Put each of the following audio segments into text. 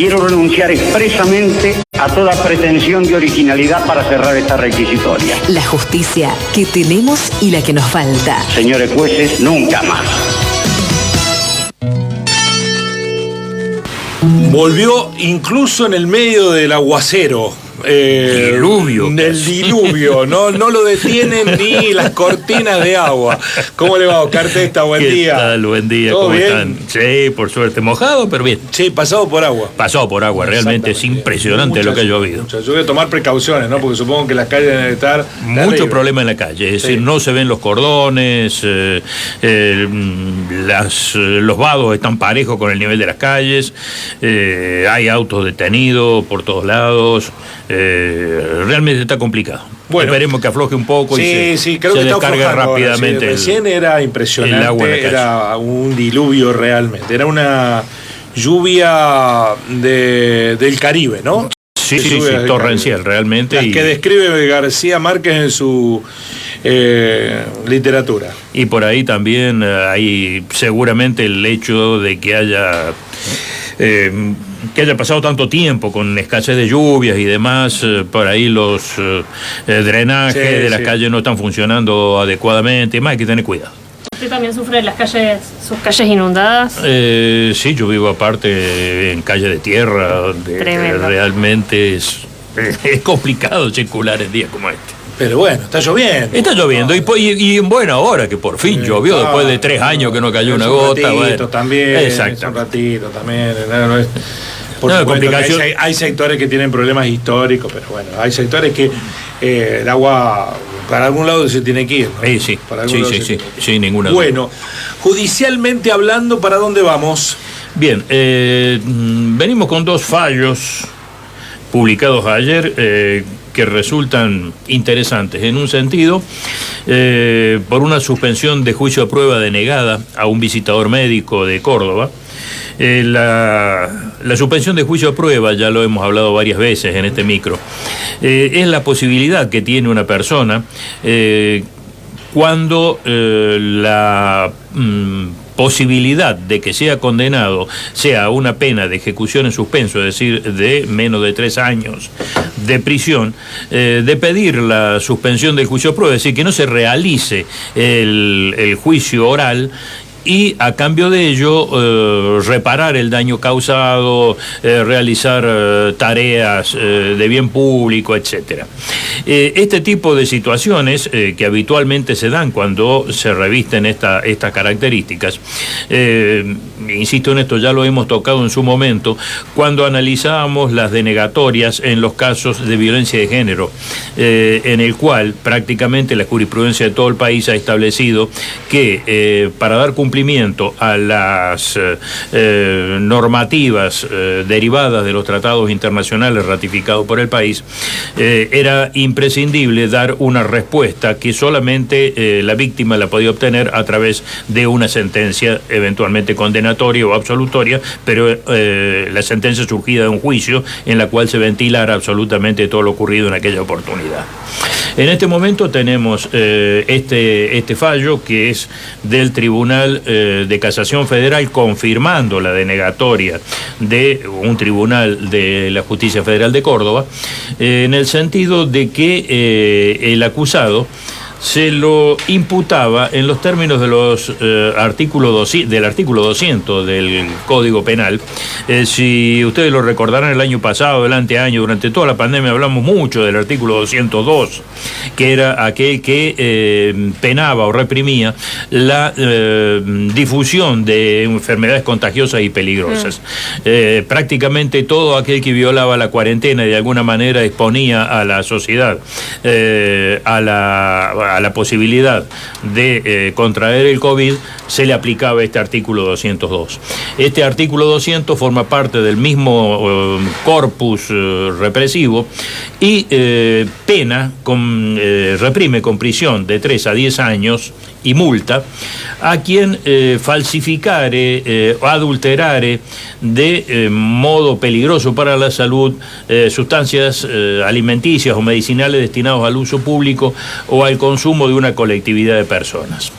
quiero renunciar expresamente a toda pretensión de originalidad para cerrar esta requisitoria. La justicia que tenemos y la que nos falta. Señores jueces, nunca más. Volvió incluso en el medio del aguacero. Diluvio. Del diluvio, no lo detienen ni las cortinas de agua. ¿Cómo le va, Oscar Testa? Buen día. ¿Qué tal? Buen día, ¿Todo ¿cómo bien? están? Sí, por suerte, mojado, pero bien. Sí, pasado por agua. Pasado por agua, realmente es impresionante lo que ha llovido. Yo voy a tomar precauciones, ¿no? Porque supongo que las calles deben estar... Mucho problema en la calle, es decir, no se ven los cordones, los vados están parejos con el nivel de las calles, hay autos detenidos por todos lados, realmente está complicado. Bueno, esperemos que afloje un poco y se descargue rápidamente. Recién era impresionante, el agua en la calle. Era un diluvio realmente, era una lluvia del Caribe, ¿no? Sí, torrencial, realmente. Las que describe García Márquez en su literatura. Y por ahí también hay seguramente el hecho de que haya pasado tanto tiempo con escasez de lluvias y demás, por ahí los drenajes de las calles no están funcionando adecuadamente, más hay que tener cuidado. ¿Usted también sufre de sus calles inundadas? Sí, yo vivo aparte en calle de tierra, donde realmente es complicado circular en días como este. Pero bueno, está lloviendo. Está lloviendo y en buena hora, que por fin llovió después de 3 años que no cayó una gota. Bueno, también. Exacto. Un ratito también. Por supuesto, hay sectores que tienen problemas históricos, pero bueno, hay sectores que el agua para algún lado se tiene que ir, ¿no? Sí, ninguna duda. Bueno, judicialmente hablando, ¿para dónde vamos? Bien, venimos con 2 fallos publicados ayer que resultan interesantes en un sentido, por una suspensión de juicio a prueba denegada a un visitador médico de Córdoba. La suspensión de juicio a prueba, ya lo hemos hablado varias veces en este micro, es la posibilidad que tiene una persona cuando la posibilidad de que sea condenado sea una pena de ejecución en suspenso, es decir, de menos de 3 años de prisión, de pedir la suspensión del juicio a prueba, es decir, que no se realice el juicio oral y a cambio de ello reparar el daño causado, realizar tareas de bien público, etc. Este tipo de situaciones que habitualmente se dan cuando se revisten estas características, insisto en esto, ya lo hemos tocado en su momento, cuando analizábamos las denegatorias en los casos de violencia de género, en el cual prácticamente la jurisprudencia de todo el país ha establecido que para dar cumplimiento a las normativas derivadas de los tratados internacionales ratificados por el país, era imprescindible dar una respuesta que solamente la víctima la podía obtener a través de una sentencia eventualmente condenatoria o absolutoria, pero la sentencia surgida de un juicio en la cual se ventilara absolutamente todo lo ocurrido en aquella oportunidad. En este momento tenemos este fallo que es del Tribunal de Casación Federal confirmando la denegatoria de un tribunal de la Justicia Federal de Córdoba, en el sentido de que el acusado se lo imputaba en los términos de los del artículo 200 del Código Penal. Si ustedes lo recordarán, el año pasado, el anteaño, durante toda la pandemia hablamos mucho del artículo 202, que era aquel que penaba o reprimía la difusión de enfermedades contagiosas y peligrosas. Prácticamente todo aquel que violaba la cuarentena y de alguna manera exponía a la sociedad a la posibilidad de contraer el COVID, se le aplicaba este artículo 202. Este artículo 200 forma parte del mismo corpus represivo y reprime con prisión de 3 a 10 años y multa a quien falsificare o adulterare de modo peligroso para la salud sustancias alimenticias o medicinales destinados al uso público o al consumo de una colectividad de personas.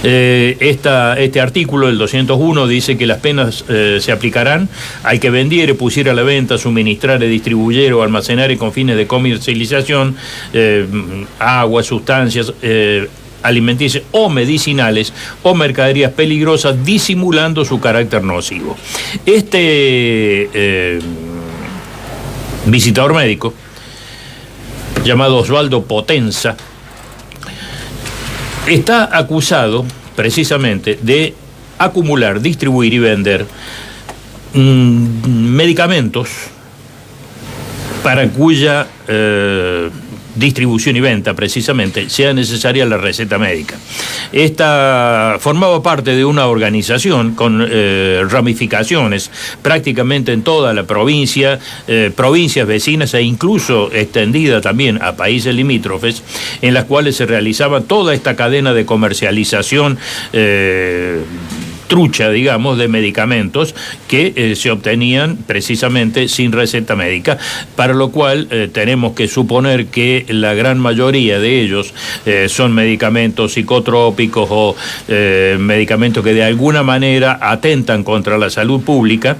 Este artículo, el 201, dice que las penas se aplicarán al que vendiere, pusiera a la venta, suministrare, distribuyere o almacenare con fines de comercialización agua, sustancias alimenticias o medicinales o mercaderías peligrosas disimulando su carácter nocivo. Visitador médico llamado Osvaldo Potenza está acusado precisamente de acumular, distribuir y vender medicamentos para cuya distribución y venta precisamente sea necesaria la receta médica. Esta formaba parte de una organización con ramificaciones prácticamente en toda la provincia, provincias vecinas e incluso extendida también a países limítrofes, en las cuales se realizaba toda esta cadena de comercialización trucha, digamos, de medicamentos que se obtenían precisamente sin receta médica, para lo cual tenemos que suponer que la gran mayoría de ellos son medicamentos psicotrópicos o medicamentos que de alguna manera atentan contra la salud pública,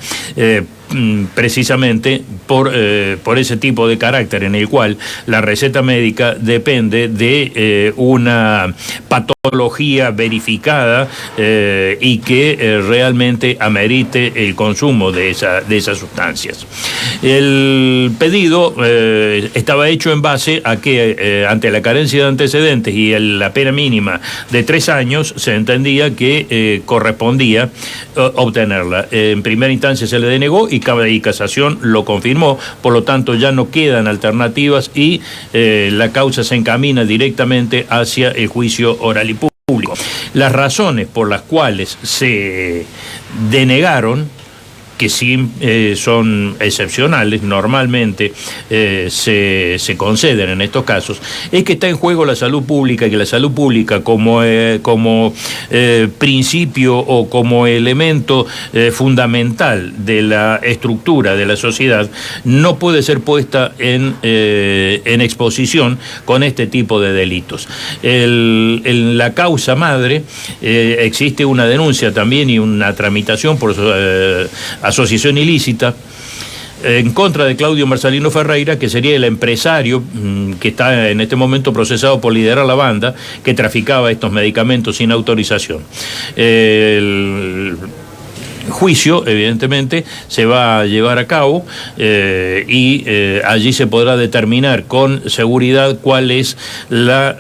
precisamente por ese tipo de carácter en el cual la receta médica depende de una patología verificada y que realmente amerite el consumo de esas sustancias. El pedido estaba hecho en base a que ante la carencia de antecedentes y la pena mínima de 3 años se entendía que correspondía obtenerla. En primera instancia se le denegó y casación lo confirmó, por lo tanto ya no quedan alternativas y la causa se encamina directamente hacia el juicio oral y público. Las razones por las cuales se denegaron, que sí son excepcionales, normalmente se conceden en estos casos, es que está en juego la salud pública y que la salud pública como principio o como elemento fundamental de la estructura de la sociedad no puede ser puesta en exposición con este tipo de delitos. En la causa madre existe una denuncia también y una tramitación por asociación ilícita en contra de Claudio Marcelino Ferreira, que sería el empresario que está en este momento procesado por liderar la banda que traficaba estos medicamentos sin autorización. El juicio, evidentemente, se va a llevar a cabo y allí se podrá determinar con seguridad cuál es la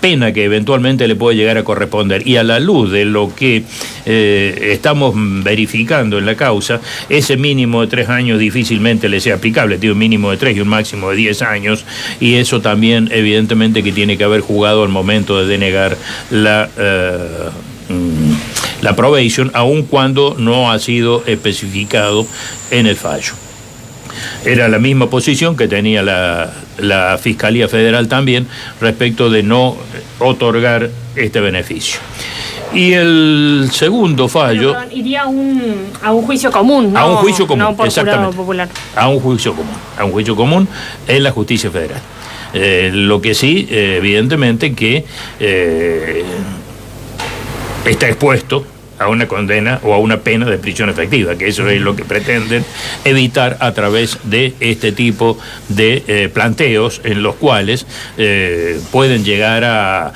pena que eventualmente le puede llegar a corresponder. Y a la luz de lo que estamos verificando en la causa, ese mínimo de 3 años difícilmente le sea aplicable. Tiene un mínimo de 3 y un máximo de 10 años, y eso también, evidentemente, que tiene que haber jugado al momento de denegar la probation, aun cuando no ha sido especificado en el fallo. Era la misma posición que tenía la Fiscalía Federal también respecto de no otorgar este beneficio. Y el segundo fallo... Pero, iría a un juicio común, ¿no? A un juicio común, no por exactamente. Popular. A un juicio común en la justicia federal. Lo que sí, evidentemente, que está expuesto a una condena o a una pena de prisión efectiva, que eso es lo que pretenden evitar a través de este tipo de planteos en los cuales pueden llegar a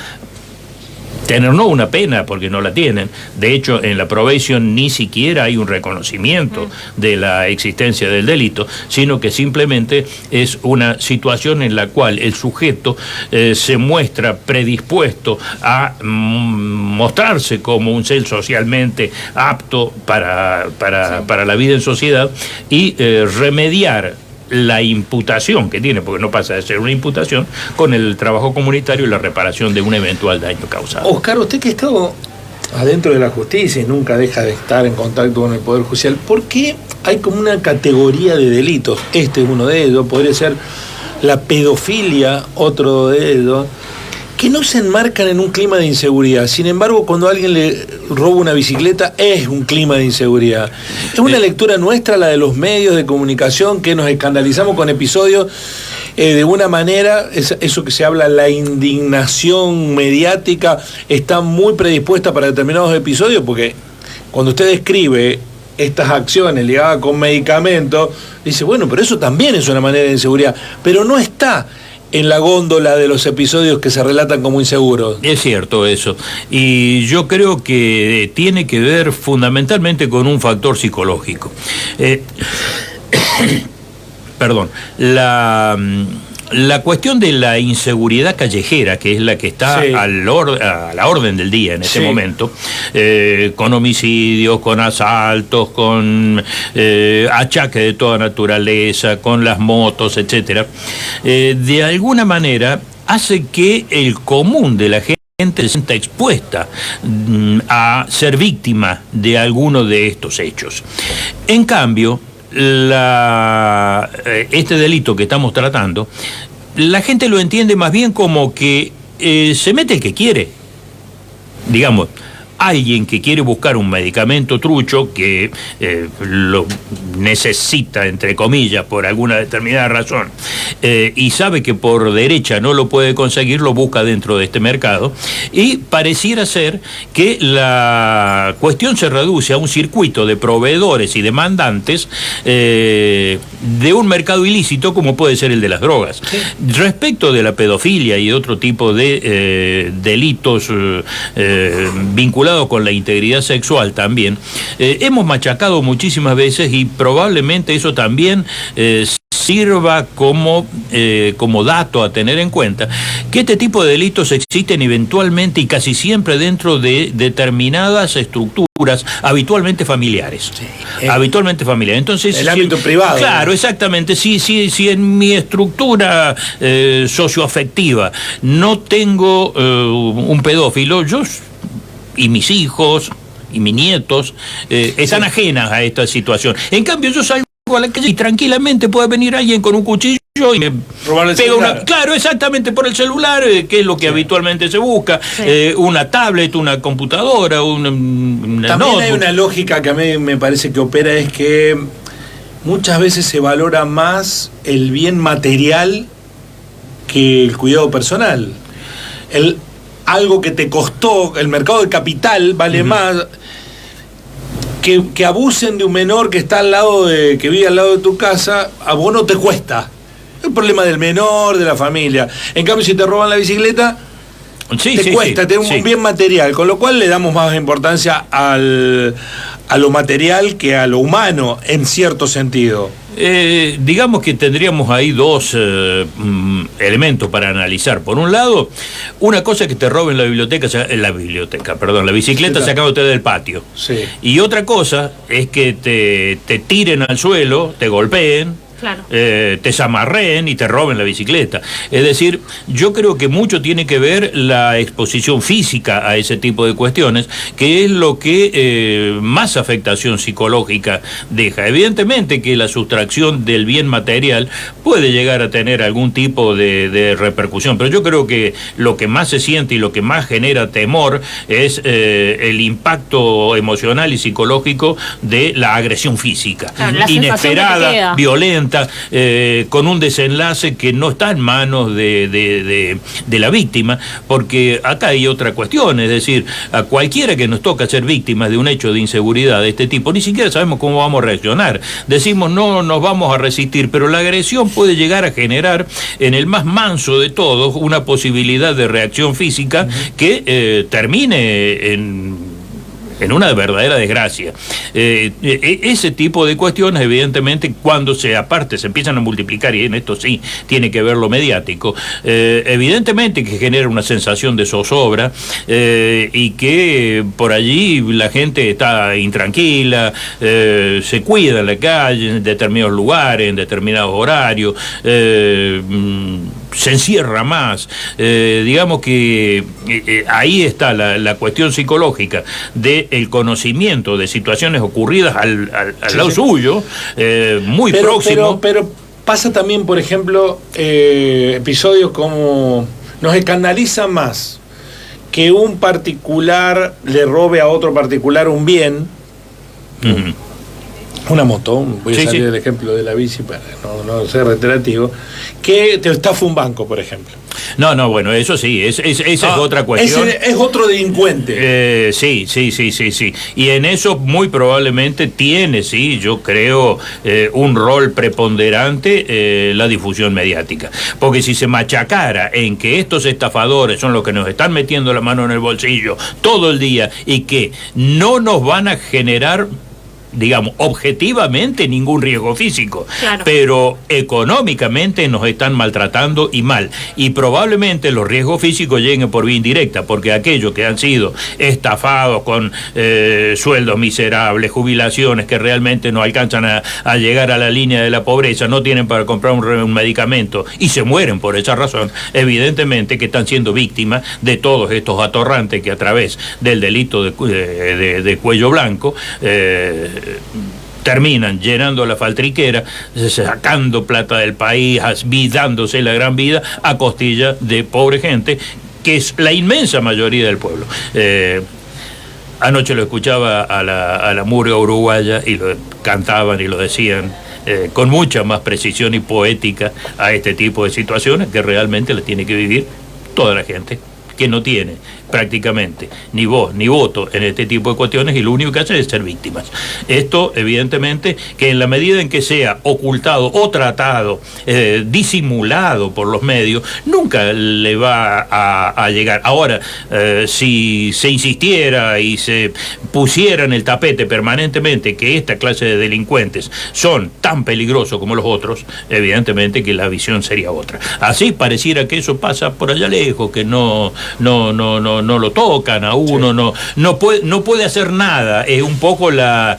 tener no una pena, porque no la tienen. De hecho, en la probation ni siquiera hay un reconocimiento de la existencia del delito, sino que simplemente es una situación en la cual el sujeto se muestra predispuesto a mostrarse como un ser socialmente apto para la vida en sociedad y remediar la imputación que tiene, porque no pasa de ser una imputación, con el trabajo comunitario y la reparación de un eventual daño causado. Oscar, usted que ha estado adentro de la justicia y nunca deja de estar en contacto con el Poder Judicial, ¿por qué hay como una categoría de delitos? Este es uno de ellos, podría ser la pedofilia, otro de ellos, que no se enmarcan en un clima de inseguridad. Sin embargo, cuando alguien le roba una bicicleta, es un clima de inseguridad. Es una lectura nuestra, la de los medios de comunicación, que nos escandalizamos con episodios de una manera, eso que se habla, la indignación mediática, está muy predispuesta para determinados episodios, porque cuando usted describe estas acciones ligadas con medicamentos, dice, bueno, pero eso también es una manera de inseguridad, pero no está en la góndola de los episodios que se relatan como inseguros. Es cierto eso, y yo creo que tiene que ver fundamentalmente con un factor psicológico. Perdón, la cuestión de la inseguridad callejera, que es la que está a la orden del día en este momento, con homicidios, con asaltos, con achaques de toda naturaleza, con las motos, etcétera, de alguna manera hace que el común de la gente se sienta expuesta a ser víctima de alguno de estos hechos. En cambio, este delito que estamos tratando, la gente lo entiende más bien como que se mete el que quiere. Digamos, alguien que quiere buscar un medicamento trucho, que lo necesita, entre comillas, por alguna determinada razón, y sabe que por derecha no lo puede conseguir, lo busca dentro de este mercado, y pareciera ser que la cuestión se reduce a un circuito de proveedores y demandantes de un mercado ilícito como puede ser el de las drogas. Sí. Respecto de la pedofilia y otro tipo de delitos vinculados con la integridad sexual también, hemos machacado muchísimas veces, y probablemente eso también sirva como dato a tener en cuenta, que este tipo de delitos existen eventualmente y casi siempre dentro de determinadas estructuras habitualmente familiares. Sí, habitualmente familiares. Entonces, el ámbito privado. Claro, exactamente. Si en mi estructura socioafectiva no tengo un pedófilo, yo y mis hijos y mis nietos están ajenas a esta situación. En cambio, yo salgo a la calle y tranquilamente puede venir alguien con un cuchillo y me pega una... Claro, exactamente, por el celular, que es lo que habitualmente se busca, una tablet, una computadora, una También notebook. Hay una lógica que a mí me parece que opera, es que muchas veces se valora más el bien material que el cuidado personal. Algo que te costó, el mercado de capital vale más. Que abusen de un menor que está que vive al lado de tu casa, a vos no te cuesta. Es un problema del menor, de la familia. En cambio, si te roban la bicicleta, te cuesta, tener un bien material, con lo cual le damos más importancia a lo material que a lo humano, en cierto sentido. Digamos que tendríamos ahí dos elementos para analizar. Por un lado, una cosa es que te roben la bicicleta sacándote del patio. Sí. Y otra cosa es que te tiren al suelo, te golpeen, claro, te zamarreen y te roben la bicicleta. Es decir, yo creo que mucho tiene que ver la exposición física a ese tipo de cuestiones, que es lo que más afectación psicológica deja. Evidentemente que la sustracción del bien material puede llegar a tener algún tipo de repercusión, pero yo creo que lo que más se siente y lo que más genera temor es el impacto emocional y psicológico de la agresión física, claro, inesperada, violenta, con un desenlace que no está en manos de la víctima, porque acá hay otra cuestión, es decir, a cualquiera que nos toca ser víctimas de un hecho de inseguridad de este tipo, ni siquiera sabemos cómo vamos a reaccionar. Decimos, no nos vamos a resistir, pero la agresión puede llegar a generar en el más manso de todos una posibilidad de reacción física que termine en una verdadera desgracia. Ese tipo de cuestiones, evidentemente, cuando se empiezan a multiplicar, y en esto sí tiene que ver lo mediático, evidentemente que genera una sensación de zozobra, y que por allí la gente está intranquila, se cuida en la calle, en determinados lugares, en determinados horarios, se encierra más. Digamos que ahí está la cuestión psicológica de el conocimiento de situaciones ocurridas al lado suyo, muy próximo. Pero pasa también, por ejemplo, episodios como nos escandaliza más que un particular le robe a otro particular un bien, una moto, voy a salir del ejemplo de la bici para no ser reiterativo, que te estafa un banco, por ejemplo. No, bueno, eso sí, esa es otra cuestión. Es otro delincuente. Sí. Y en eso muy probablemente tiene, sí, yo creo, un rol preponderante la difusión mediática. Porque si se machacara en que estos estafadores son los que nos están metiendo la mano en el bolsillo todo el día y que no nos van a generar, digamos, objetivamente ningún riesgo físico, claro, pero económicamente nos están maltratando y mal, y probablemente los riesgos físicos lleguen por vía indirecta, porque aquellos que han sido estafados con sueldos miserables, jubilaciones que realmente no alcanzan a llegar a la línea de la pobreza, no tienen para comprar un medicamento y se mueren por esa razón, evidentemente que están siendo víctimas de todos estos atorrantes que a través del delito de cuello blanco terminan llenando la faltriquera, sacando plata del país, dándose la gran vida a costilla de pobre gente, que es la inmensa mayoría del pueblo. Anoche lo escuchaba a la murga uruguaya y lo cantaban y lo decían con mucha más precisión y poética a este tipo de situaciones que realmente las tiene que vivir toda la gente que no tiene prácticamente ni voz ni voto en este tipo de cuestiones y lo único que hace es ser víctimas. Esto, evidentemente, que en la medida en que sea ocultado o tratado, disimulado por los medios, nunca le va a llegar. Ahora, si se insistiera y se pusiera en el tapete permanentemente que esta clase de delincuentes son tan peligrosos como los otros, evidentemente que la visión sería otra. Así pareciera que eso pasa por allá lejos, que no lo tocan a uno, sí, no puede hacer nada. Es un poco la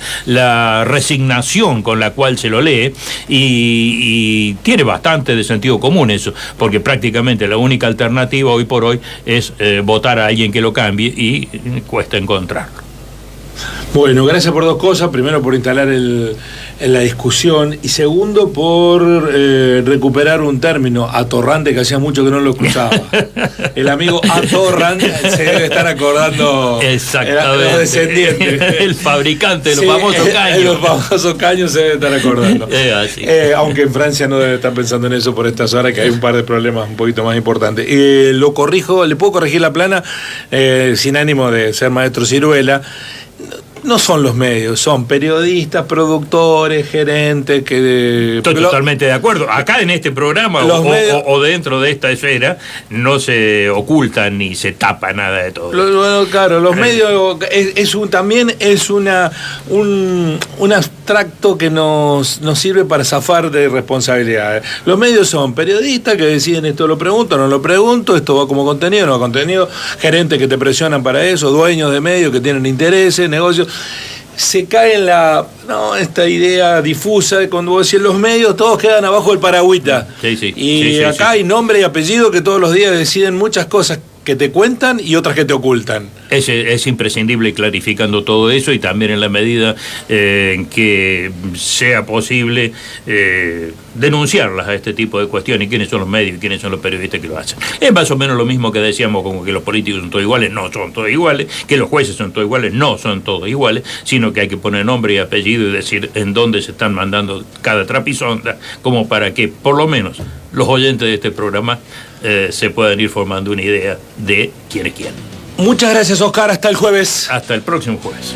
resignación con la cual se lo lee y tiene bastante de sentido común eso, porque prácticamente la única alternativa hoy por hoy es votar a alguien que lo cambie y cuesta encontrarlo. Bueno, gracias por dos cosas. Primero, por instalar en la discusión, y segundo, por recuperar un término, atorrante, que hacía mucho que no lo escuchaba. El amigo Atorran se debe estar acordando. Exactamente. Los descendientes. El fabricante de los famosos caños. Los famosos caños se debe estar acordando. Así. Aunque en Francia no debe estar pensando en eso por estas horas, que hay un par de problemas un poquito más importantes. Lo corrijo, le puedo corregir la plana, sin ánimo de ser maestro ciruela. No son los medios, son periodistas, productores, gerentes que... Estoy totalmente de acuerdo. Acá en este programa o dentro de esta esfera no se oculta ni se tapa nada de todo. Bueno, claro, los medios también es un abstracto que nos sirve para zafar de responsabilidades. Los medios son periodistas que deciden esto lo pregunto, no lo pregunto, esto va como contenido, no va contenido, gerentes que te presionan para eso, dueños de medios que tienen intereses, negocios. Se cae en esta idea difusa de cuando vos decís los medios todos quedan abajo del paragüita. Sí. Y acá hay nombre y apellido que todos los días deciden muchas cosas que te cuentan y otras que te ocultan. Es imprescindible clarificando todo eso y también en la medida en que sea posible denunciarlas a este tipo de cuestiones, quiénes son los medios y quiénes son los periodistas que lo hacen. Es más o menos lo mismo que decíamos, como que los políticos son todos iguales, no son todos iguales, que los jueces son todos iguales, no son todos iguales, sino que hay que poner nombre y apellido y decir en dónde se están mandando cada trapisonda, como para que por lo menos los oyentes de este programa se puedan ir formando una idea de quién es quién. Muchas gracias, Oscar. Hasta el jueves. Hasta el próximo jueves.